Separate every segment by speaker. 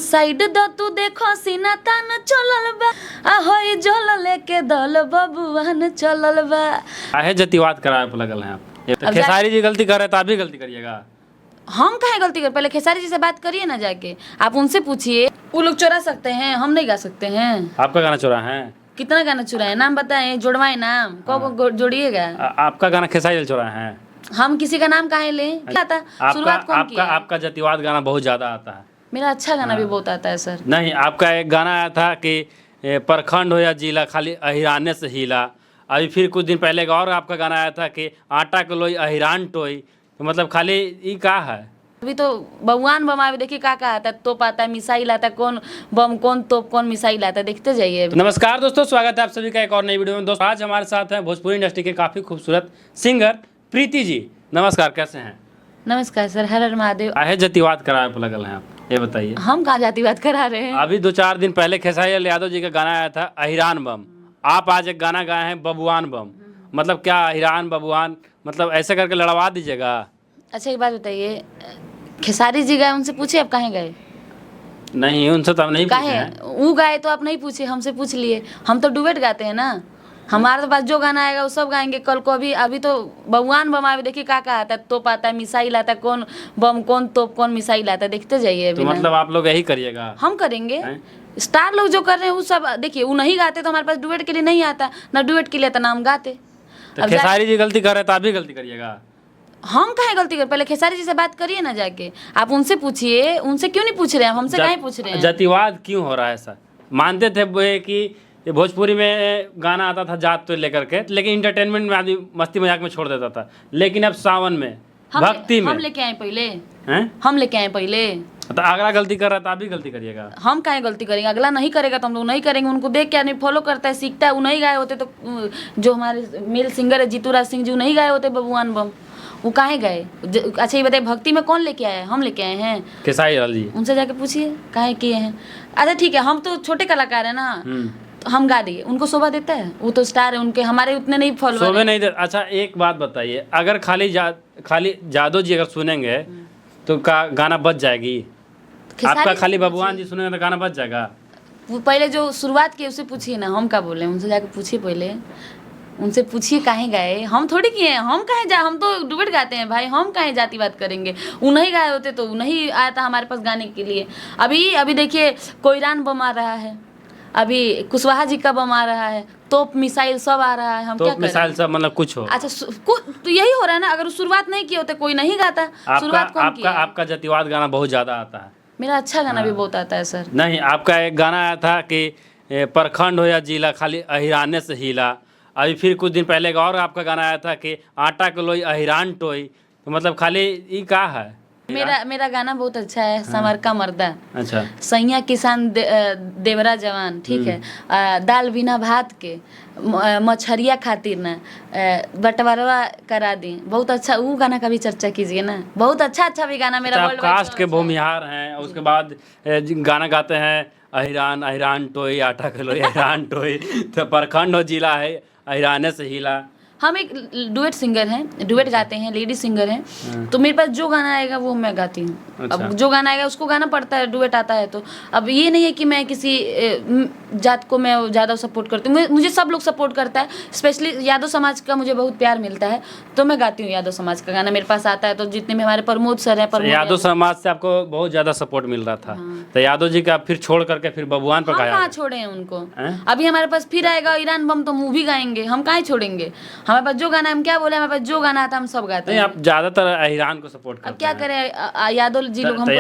Speaker 1: Side the तू देखो सीना तान चलल बा ahoy जल लेके दल बबुआन चलल बा।
Speaker 2: काहे जतिवाद कराए पे लगल हैं आप? ये तो खेसारी जी गलती कर रहे तो आप भी गलती करिएगा।
Speaker 1: हम काहे गलती कर, पहले खेसारी जी से बात करिए ना जाके, आप उनसे पूछिए। वो लोग चुरा सकते हैं, हम नहीं गा सकते हैं।
Speaker 2: आपका गाना चुरा है?
Speaker 1: कितना गाना चुराए, नाम बताएं, जोड़वाए नाम, कब जोड़िएगा।
Speaker 2: आपका गाना खेसारी चुरा है?
Speaker 1: हम किसी का नाम काहे लें? क्या आता? शुरुआत कौन किया?
Speaker 2: आपका जतिवाद गाना बहुत ज्यादा आता है।
Speaker 1: मेरा अच्छा गाना भी बहुत आता है सर।
Speaker 2: नहीं, आपका एक गाना आया था कि प्रखंड हो या जिला खाली अहिराने से हिला। अभी फिर कुछ दिन पहले एक और आपका गाना आया था कि आटा को लोई अहिरान टोई। तो मतलब खाली ये का है?
Speaker 1: अभी तो बबुआन बम आवे, देखिए का आता है, तोप आता है, मिसाइल आता है, कौन बम कौन तोप कौन मिसाइल आता है, देखते जाइए।
Speaker 2: नमस्कार दोस्तों, स्वागत है आप सभी का एक और नई वीडियो में। दोस्तों आज हमारे साथ हैं भोजपुरी इंडस्ट्री के काफ़ी खूबसूरत सिंगर प्रीति जी। नमस्कार, कैसे हैं?
Speaker 1: नमस्कार सर, हर हर महादेव।
Speaker 2: काहे जतिवाद कराए पे लगल हैं आप, ये बताइए।
Speaker 1: हम कहाँ जातिवाद करा रहे हैं?
Speaker 2: अभी 2-4 दिन पहले खेसारी लाल यादव जी का गाना आया था अहिरान बम। आप आज एक गाना गाए हैं बबुआन बम। मतलब क्या अहिरान बबुआन, मतलब ऐसे करके लड़वा दीजिएगा।
Speaker 1: अच्छा एक बात बताइए, खेसारी जी गए, उनसे पूछे आप कहाँ गए?
Speaker 2: नहीं, उनसे तो हम नहीं पूछे
Speaker 1: काहे
Speaker 2: हैं।
Speaker 1: वो गाए तो आप नहीं पूछे, हमसे पूछ लिए। हम तो डुएट गाते हैं ना, हमारे पास जो गाना आएगा वो सब गाएंगे। कल को अभी तो बबुआन बम आवे, देखिए का आता है, तोप आता है, मिसाइल आता है, कौन बम कौन तोप कौन मिसाइल आता है, देखते जाइए।
Speaker 2: तो मतलब आप लोग यही करिएगा?
Speaker 1: हम करेंगे। स्टार लोग जो कर रहे हैं वो सब देखिए, वो नहीं गाते तो हमारे पास डुएट के लिए नहीं आता ना, डुएट के लिए तो नाम गाते।
Speaker 2: तो खेसारी जी गलती कर रहे तो आप भी गलती करिएगा।
Speaker 1: हम काहे गलती कर, पहले खेसारी जी से बात करिए ना जाके, आप उनसे पूछिए। उनसे क्यों नहीं पूछ रहे हैं, हमसे काहे पूछ रहे हैं?
Speaker 2: जतिवाद क्यों हो रहा है सर? मानते थे वो कि ये भोजपुरी में गाना आता था जात तो लेकर के, लेकिन इंटरटेनमेंट में आदमी मस्ती मजाक में छोड़ देता था। लेकिन अब सावन में भक्ति में
Speaker 1: हम लेके आए पहले
Speaker 2: हैं?
Speaker 1: हम लेके आए पहले।
Speaker 2: तो अगला गलती कर रहा था, आप भी गलती करिएगा।
Speaker 1: हम काहे गलती करेंगे? अगला नहीं करेगा तो हम लोग नहीं करेंगे। उनको देख के आदमी फॉलो करता है, सीखता है। वो नहीं गाए होते तो जो हमारे मेल सिंगर है जीतू राज सिंह जी, वो नहीं गाए होते बबुआन बम, वो काहे गए? अच्छा ये बताइए, भक्ति में कौन लेके आया है? हम लेके आए हैं।
Speaker 2: खेसारी लाल जी
Speaker 1: उनसे जाके पूछिए काहे किए हैं। अच्छा ठीक है, हम तो छोटे कलाकार है ना, तो हम गा दिए। उनको शोभा देता है? वो तो स्टार है, उनके हमारे उतने नहीं फॉलोअर
Speaker 2: शोभे नहीं दे। अच्छा एक बात बताइए, अगर खाली जादव जी अगर सुनेंगे तो का गाना बच जाएगी? आपका खाली बबुआन जी सुनेंगे तो गाना बच जाएगा?
Speaker 1: वो पहले जो शुरुआत की उससे पूछिए ना, हम क्या बोले, उनसे जाके पूछिए पहले। उनसे पूछिए काहे गए, हम थोड़ी किए हैं। हम काहे हम तो डुएट गाते हैं भाई, हम काहे जातिवाद करेंगे? वो नहीं गाए होते तो नहीं आया था हमारे पास गाने के लिए। अभी देखिए कोयरान बम आ रहा है, अभी कुशवाहा जी का बम आ रहा है, तोप मिसाइल सब आ रहा है। हम क्या करें?
Speaker 2: मिसाइल सब मतलब कुछ हो।
Speaker 1: अच्छा तो यही हो रहा है ना। अगर शुरुआत नहीं किए होते कोई नहीं गाता। शुरुआत कौन किया?
Speaker 2: आपका जतिवाद गाना बहुत ज्यादा आता है।
Speaker 1: मेरा अच्छा गाना भी बहुत आता है सर।
Speaker 2: नहीं, आपका एक गाना आया था कि प्रखंड हो या जिला खाली अहिराने से हिला। अभी फिर कुछ दिन पहले एक और आपका गाना आया था कि आटा को लोई अहिरान टोई। तो मतलब खाली ये का है?
Speaker 1: मेरा गाना बहुत अच्छा है, समर का मर्दा।
Speaker 2: अच्छा।
Speaker 1: सैया किसान देवरा जवान, ठीक है। दाल बिना भात के, मछरिया खातिर ना, बंटवारा करा दी। बहुत अच्छा वो गाना का भी चर्चा कीजिए ना, बहुत अच्छा भी गाना मेरा।
Speaker 2: आप कास्ट के भूमिहार हैं, उसके बाद गाना गाते हैं अहिरान अहिरान टोई, आटा को लोई अहिरान टोई। तो प्रखंड हो जिला है अहिराने से हिला।
Speaker 1: हम एक डुएट सिंगर हैं, डुएट गाते हैं, लेडी सिंगर हैं। तो मेरे पास जो गाना आएगा वो मैं गाती हूँ।
Speaker 2: अच्छा।
Speaker 1: अब जो गाना आएगा उसको गाना पड़ता है, डुएट आता है तो। अब ये नहीं है कि मैं किसी जात को मैं ज़्यादा सपोर्ट करती हूँ। मुझे सब लोग सपोर्ट करता है, स्पेशली यादव समाज का मुझे बहुत प्यार मिलता है, तो मैं गाती हूँ यादव समाज का गाना। मेरे पास आता है तो जितने भी हमारे प्रमोद सर है,
Speaker 2: यादव समाज से आपको बहुत ज्यादा सपोर्ट मिल रहा था। तो यादव जी का फिर छोड़ करके फिर बबुआन पर गाया?
Speaker 1: कहाँ छोड़े हैं उनको। अभी हमारे पास फिर आएगा ईरान बम, तो मूवी गाएंगे। हम कहाँ छोड़ेंगे? हमारे पास जो गाना, हम क्या बोले, हमारे पास जो गाना आता है हम सब गाते हैं।
Speaker 2: नहीं, आप ज्यादातर अहिरान को सपोर्ट करते हैं।
Speaker 1: अब क्या करें, यादव जी लोग हमको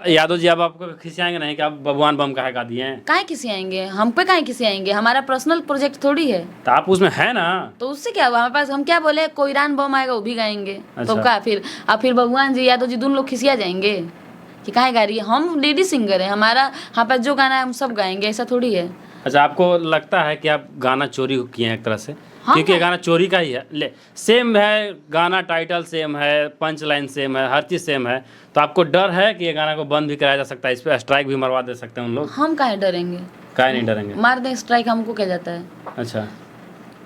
Speaker 2: यादव जी अब आपको खिसियाएंगे नहीं कि आप बबुआन बम काहे गा दिए हैं?
Speaker 1: काहे खिसियाएंगे? हम पे काहे खिसियाएंगे? हमारा पर्सनल प्रोजेक्ट थोड़ी है।
Speaker 2: तो आप उसमें है ना,
Speaker 1: तो उससे क्या हुआ? हमारे पास हम क्या बोले, कोयरान बम आएगा वो भी गाएंगे।
Speaker 2: अच्छा।
Speaker 1: तो क्या फिर अब फिर बबुआन जी यादव जी दोनों लोग खिसिया जाएंगे कि काहे गा रही है? हम लेडी सिंगर है, हमारे पास जो गाना है हम सब गाएंगे, ऐसा थोड़ी है।
Speaker 2: अच्छा, आपको लगता है कि आप गाना चोरी किए हैं एक तरह से? क्योंकि ये गाना चोरी का ही है। ले सेम है गाना, टाइटल सेम है, पंच लाइन सेम है, हर चीज़ सेम है। तो आपको डर है कि ये गाना को बंद भी कराया जा सकता है, इस पर स्ट्राइक भी मरवा दे सकते हैं उन लोग?
Speaker 1: हम काहे डरेंगे?
Speaker 2: काहे नहीं डरेंगे?
Speaker 1: मार दें स्ट्राइक, हमको क्या जाता है?
Speaker 2: अच्छा,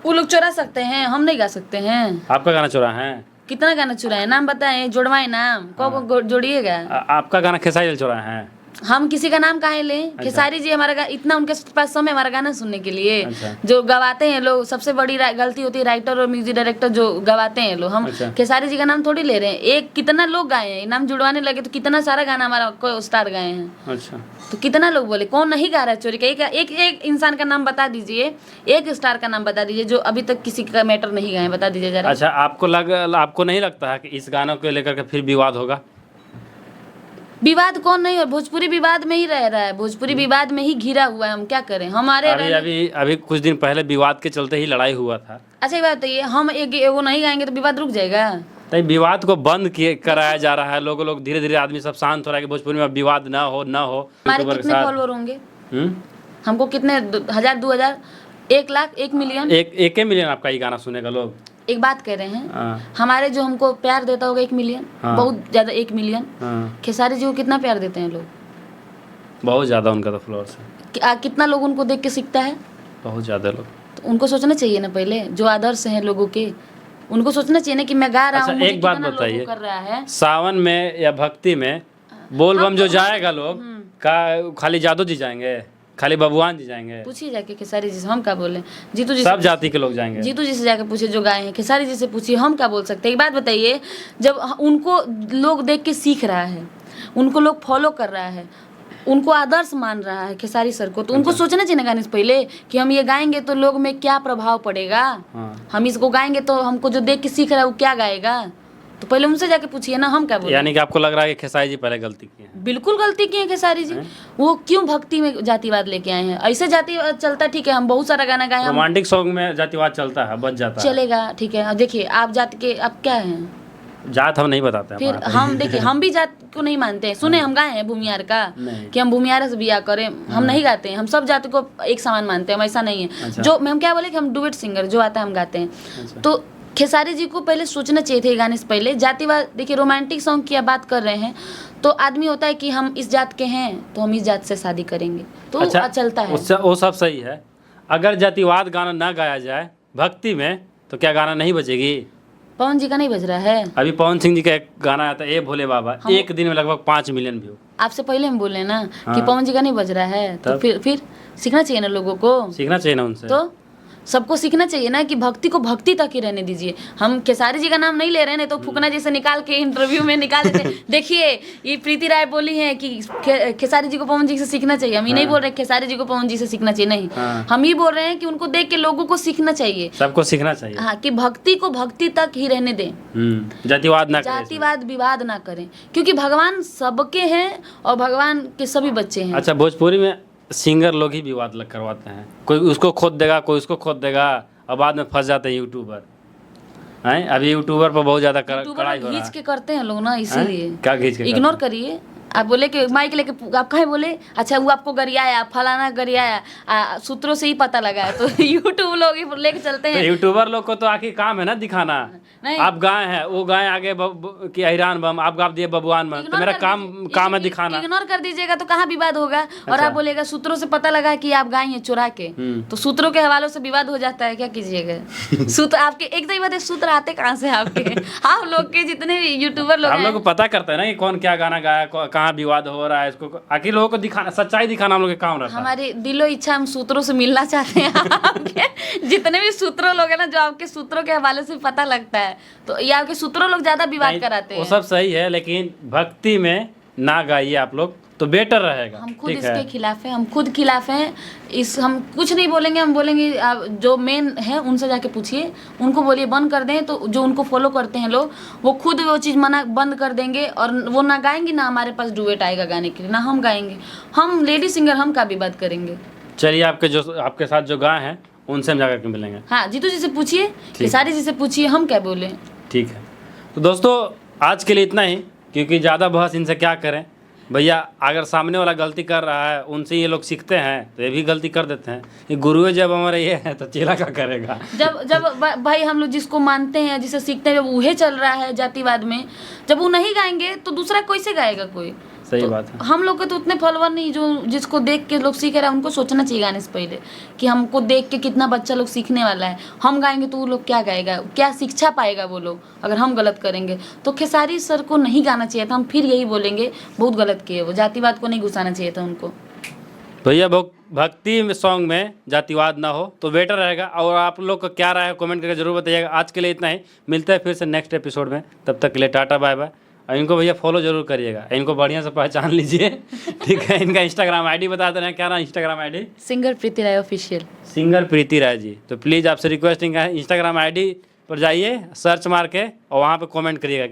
Speaker 1: वो लोग चुरा सकते हैं, हम नहीं गा सकते हैं।
Speaker 2: आपका गाना चुरा है?
Speaker 1: कितना गाना चुराए, नाम बताएं, जोड़वाए नाम, कब जोड़िएगा।
Speaker 2: आपका गाना खेसारी लाल चुरा है?
Speaker 1: हम किसी का नाम काहे लें? खेसारी जी हमारा इतना उनके पास समय हमारा गाना सुनने के लिए।
Speaker 2: अच्छा।
Speaker 1: जो गवाते हैं लोग, सबसे बड़ी गलती होती है राइटर और म्यूजिक डायरेक्टर जो गवाते हैं लोग। हम
Speaker 2: अच्छा।
Speaker 1: खेसारी जी का नाम थोड़ी ले रहे हैं। एक कितना लोग गाए हैं, नाम जुड़वाने लगे तो कितना सारा गाना हमारा कोई उस्ताद गाए हैं।
Speaker 2: अच्छा,
Speaker 1: तो कितना लोग बोले, कौन नहीं गा रहा है चोरी का? एक इंसान का नाम बता दीजिए, एक स्टार का नाम बता दीजिए जो अभी तक किसी का मैटर नहीं गाए, बता दीजिए जरा।
Speaker 2: अच्छा, आपको नहीं लगता है कि इस गानों को लेकर के फिर विवाद होगा?
Speaker 1: विवाद कौन नहीं, और भोजपुरी विवाद में ही रह रहा है, भोजपुरी विवाद में ही घिरा हुआ है। हम क्या करें? हमारे
Speaker 2: अभी कुछ दिन पहले विवाद के चलते ही लड़ाई हुआ था।
Speaker 1: अच्छा ये बात बताइए, हम एगो नहीं गाएंगे तो विवाद रुक जाएगा?
Speaker 2: तो विवाद को बंद कराया जा रहा है। लोग धीरे धीरे आदमी सब शांत हो रहा है कि भोजपुरी में विवाद ना हो।
Speaker 1: हमारे कितने फॉलोअर होंगे? हमको कितने 1000, 2000, 1 लाख, 1 मिलियन?
Speaker 2: 1 मिलियन आपका ये गाना सुनेगा लोग।
Speaker 1: एक बात कह रहे हैं, हमारे जो हमको प्यार देता होगा 1 मिलियन, बहुत ज्यादा 1 मिलियन। खेसारी जी को कितना प्यार देते हैं लोग?
Speaker 2: बहुत ज्यादा उनका तो फॉलोअर्स है।
Speaker 1: कितना लोग उनको देख के सीखता है?
Speaker 2: बहुत ज्यादा लोग।
Speaker 1: तो उनको सोचना चाहिए ना, पहले जो आदर्श हैं लोगों के, उनको सोचना चाहिए ना कि मैं गा रहा हूँ।
Speaker 2: एक बात बताइए,
Speaker 1: कर रहा है
Speaker 2: सावन में या भक्ति में बोल बम जो जाएगा लोग का खाली जादू जी जाएंगे, खाली बबुआन जी जाएंगे?
Speaker 1: पूछिए जाके खेसारी जी से, हम क्या बोले? जीतू जी
Speaker 2: सब जाति के लोग जाएंगे।
Speaker 1: जीतू जी से जाके पूछिए जो गाए हैं, खेसारी जी से पूछिए, हम क्या बोल सकते हैं? एक बात बताइए, जब उनको लोग देख के सीख रहा है, उनको लोग फॉलो कर रहा है, उनको आदर्श मान रहा है खेसारी सर को, तो उनको सोचना चाहिए ना गाने से पहले कि हम ये गाएंगे तो लोग में क्या प्रभाव पड़ेगा। हम इसको गाएंगे तो हमको जो देख के सीख रहा है वो क्या गाएगा, तो पहले उनसे जाके पूछिए ना, हम क्या बोले?
Speaker 2: यानी कि आपको लग रहा है कि खेसारी जी पहले गलती की है?
Speaker 1: बिल्कुल गलती की है खेसारी जी। वो क्यों भक्ति में जातिवाद लेके आए हैं? ऐसे जातिवाद चलता, ठीक है, हम बहुत सारा गाना गाए,
Speaker 2: रोमांटिक सॉन्ग में जातिवाद चलता है, बच जाता है,
Speaker 1: चलेगा, ठीक है। देखिए आप जाति के, आप क्या हैं?
Speaker 2: जात हम नहीं बताते
Speaker 1: फिर हम देखिए, हम भी जात को नहीं मानते हैं। सुने हम गाए हैं भूमियार का कि हम भूमियार से बिया करें? हम नहीं गाते हैं। हम सब जाति को एक समान मानते हैं, हम ऐसा नहीं है। जो हम क्या बोले कि हम डुएट सिंगर, जो आता है हम गाते हैं। तो खेसारी जी को पहले सोचना चाहिए थे गाने से पहले। जातिवाद, देखिए रोमांटिक सॉन्ग की आप बात कर रहे हैं तो आदमी होता है कि हम इस जात के हैं तो हम इस जात से शादी करेंगे, तो चलता है,
Speaker 2: वो सब सही है। अगर जातिवाद गाना ना गाया जाए भक्ति में तो क्या गाना नहीं बजेगी?
Speaker 1: पवन जी का नहीं बज रहा है?
Speaker 2: अभी पवन सिंह जी का एक गाना आता है, ए भोले बाबा, एक दिन में लगभग 5 मिलियन व्यू।
Speaker 1: आपसे पहले हम बोले ना कि पवन जी का नहीं बज रहा है, तो फिर सीखना चाहिए ना लोगों को,
Speaker 2: सीखना चाहिए ना उनसे।
Speaker 1: तो सबको सीखना चाहिए ना कि भक्ति को भक्ति तक ही रहने दीजिए। हम खेसारी जी का नाम नहीं ले रहे हैं, नहीं तो फूकना जैसे निकाल के इंटरव्यू में निकाल देते। देखिए ये प्रीति राय बोली है कि खेसारी जी को पवन जी से सीखना चाहिए। हम ये नहीं बोल रहे खेसारी जी को पवन जी से सीखना चाहिए, नहीं, हम ये बोल रहे हैं कि उनको देख के लोगों को सीखना चाहिए,
Speaker 2: सबको सीखना चाहिए।
Speaker 1: हाँ, कि भक्ति को भक्ति तक ही रहने दें, जातिवाद विवाद ना करें, क्योंकि भगवान सबके हैं और भगवान के सभी बच्चे हैं।
Speaker 2: अच्छा, भोजपुरी में सिंगर लोग ही विवाद करवाते हैं, कोई उसको खोद देगा, कोई उसको खोद देगा, और बाद में फंस जाते हैं यूट्यूबर हैं। अभी यूट्यूबर पर बहुत ज्यादा कड़ाई हो रहा है।
Speaker 1: खींच के करते हैं लोग ना, इसीलिए
Speaker 2: क्या खींच के
Speaker 1: इग्नोर करिए। आप बोले कि माइक लेके आप कहे बोले, अच्छा वो आपको गरियाया, फलाना गरियाया, सूत्रों से ही पता लगा है, तो यूट्यूब लोग लेके चलते हैं।
Speaker 2: तो यूट्यूबर लोग को तो आखिर काम है ना दिखाना। आप गाय हैं, वो गाय आगे कि अहिरान बम, आप गा दिए बबुआन बम, तो मेरा काम है दिखाना।
Speaker 1: इग्नोर कर दीजिएगा तो कहाँ विवाद होगा। और आप बोलेगा सूत्रों से पता लगा कि आप गाय हैं चुरा के, तो सूत्रों के हवालों से विवाद हो जाता है, क्या कीजिएगा? सूत्र आपके, एक तो बात है, सूत्र आते कहाँ से आपके? आप लोग के जितने भी यूट्यूबर लोग,
Speaker 2: हम लोग को पता करते हैं ना कि कौन क्या गाना गाया, कहाँ विवाद हो रहा है, इसको आखिर लोगों को दिखाना, सच्चाई दिखाना हम लोग का काम रहता है।
Speaker 1: हमारी दिलो इच्छा, हम सूत्रों से मिलना चाहते हैं। आपके जितने भी सूत्रों लोग हैं ना, जो आपके सूत्रों के हवाले से पता लगता है, तो ये आपके सूत्रों लोग ज्यादा विवाद कराते हैं।
Speaker 2: वो सब सही है, लेकिन भक्ति में ना गाइए आप लोग, तो बेटर रहेगा।
Speaker 1: हम खुद इसके खिलाफ हैं, हम खुद खिलाफ हैं। हम कुछ नहीं बोलेंगे, हम बोलेंगे आप जो मेन है उनसे जाके पूछिए, उनको बोलिए बंद कर दें, तो जो उनको फॉलो करते हैं लोग, वो खुद वो चीज़ मना बंद कर देंगे, और वो ना गाएंगे, ना हमारे पास डुएट आएगा गाने के लिए, ना हम गाएंगे। हम लेडी सिंगर, हम का भी बात करेंगे।
Speaker 2: चलिए, आपके साथ जो गाय हैं उनसे हम जाकर के मिलेंगे।
Speaker 1: हाँ, जीतू जी से पूछिए, खेसारी जी से पूछिए, हम क्या बोले।
Speaker 2: ठीक है, तो दोस्तों आज के लिए इतना ही, क्योंकि ज़्यादा बहस इनसे क्या करें भैया। अगर सामने वाला गलती कर रहा है, उनसे ये लोग सीखते हैं, तो ये भी गलती कर देते हैं। ये गुरु जब हमारे ये है तो चेला क्या करेगा?
Speaker 1: जब भाई हम लोग जिसको मानते हैं, जिसे सीखते हैं, जब वही चल रहा है जातिवाद में, जब वो नहीं गाएंगे तो दूसरा कैसे गाएगा कोई?
Speaker 2: सही बात है।
Speaker 1: हम लोग के तो उतने फॉलोवर नहीं, जो जिसको देख के लोग सीख रहे हैं उनको सोचना चाहिए गाने से पहले कि हमको देख के कितना बच्चा लोग सीखने वाला है। हम गाएंगे तो वो लोग क्या गाएगा, क्या शिक्षा पाएगा वो लोग अगर हम गलत करेंगे। तो खेसारी सर को नहीं गाना चाहिए था, हम फिर यही बोलेंगे बहुत गलत किए वो, जातिवाद को नहीं घुसाना चाहिए था उनको।
Speaker 2: भैया भक्ति सॉन्ग में जातिवाद ना हो तो बेटर रहेगा। और आप लोग का क्या राय है कमेंट करके जरूर बताइएगा। आज के लिए इतना ही, मिलते हैं फिर से नेक्स्ट एपिसोड में, तब तक के लिए टाटा बाय बाय। और इनको भैया फॉलो जरूर करिएगा, इनको बढ़िया से पहचान लीजिए, ठीक है। इनका इंस्टाग्राम आईडी बता दे रहे हैं, क्या नाम इंस्टाग्राम आईडी?
Speaker 1: सिंगर प्रीति राय ऑफिशियल।
Speaker 2: सिंगर प्रीति राय जी। तो प्लीज़ आपसे रिक्वेस्टिंग है, इंस्टाग्राम आईडी पर जाइए, सर्च मार के और वहाँ पे कमेंट करिएगा।